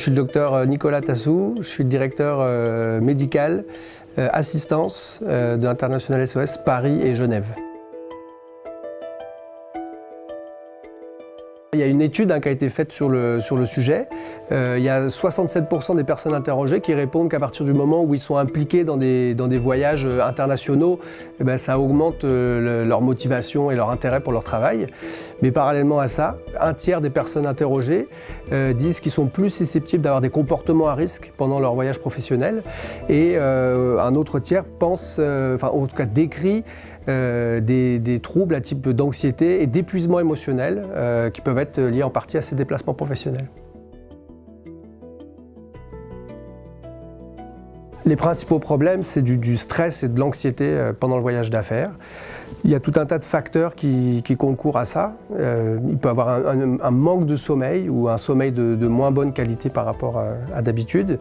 suis le docteur Nicolas Tassou, je suis le directeur médical assistance de l'International SOS Paris et Genève. Il y a une étude qui a été faite sur le sujet. Il y a 67% des personnes interrogées qui répondent qu'à partir du moment où ils sont impliqués dans des voyages internationaux, ça augmente leur motivation et leur intérêt pour leur travail. Mais parallèlement à ça, un tiers des personnes interrogées disent qu'ils sont plus susceptibles d'avoir des comportements à risque pendant leur voyage professionnel. Et un autre tiers pense, en tout cas décrit, des troubles à type d'anxiété et d'épuisement émotionnel qui peuvent être liés en partie à ces déplacements professionnels. Les principaux problèmes, c'est du stress et de l'anxiété pendant le voyage d'affaires. Il y a tout un tas de facteurs qui concourent à ça. Il peut y avoir un manque de sommeil ou un sommeil de moins bonne qualité par rapport à d'habitude,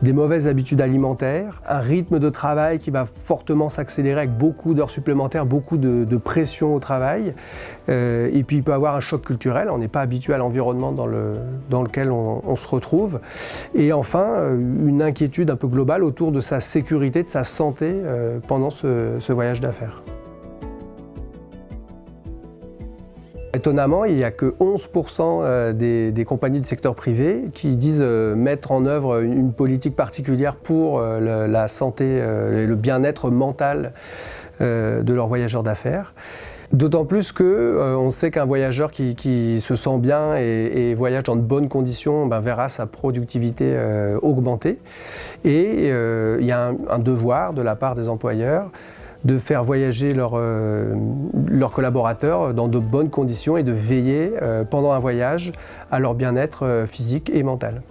des mauvaises habitudes alimentaires, un rythme de travail qui va fortement s'accélérer avec beaucoup d'heures supplémentaires, beaucoup de pression au travail. Et puis il peut y avoir un choc culturel, on n'est pas habitué à l'environnement dans lequel on se retrouve. Et enfin, une inquiétude un peu globale autour de sa sécurité, de sa santé pendant ce voyage d'affaires. Étonnamment, il n'y a que 11% des compagnies du secteur privé qui disent mettre en œuvre une politique particulière pour la santé et le bien-être mental de leurs voyageurs d'affaires. D'autant plus qu'on sait qu'un voyageur qui se sent bien et voyage dans de bonnes conditions verra sa productivité augmenter. Et il y a un devoir de la part des employeurs de faire voyager leurs collaborateurs dans de bonnes conditions et de veiller pendant un voyage à leur bien-être physique et mental.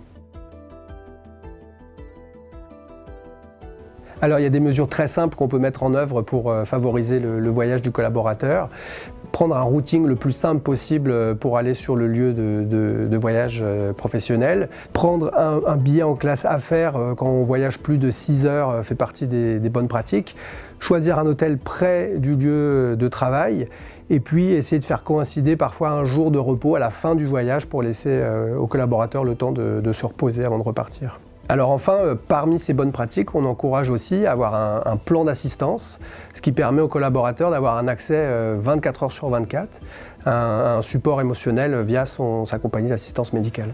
Alors il y a des mesures très simples qu'on peut mettre en œuvre pour favoriser le voyage du collaborateur. Prendre un routing le plus simple possible pour aller sur le lieu de voyage professionnel. Prendre un billet en classe affaires quand on voyage plus de 6 heures fait partie des bonnes pratiques. Choisir un hôtel près du lieu de travail et puis essayer de faire coïncider parfois un jour de repos à la fin du voyage pour laisser aux collaborateurs le temps de se reposer avant de repartir. Alors enfin, parmi ces bonnes pratiques, on encourage aussi à avoir un plan d'assistance, ce qui permet aux collaborateurs d'avoir un accès 24 heures sur 24, un support émotionnel via sa compagnie d'assistance médicale.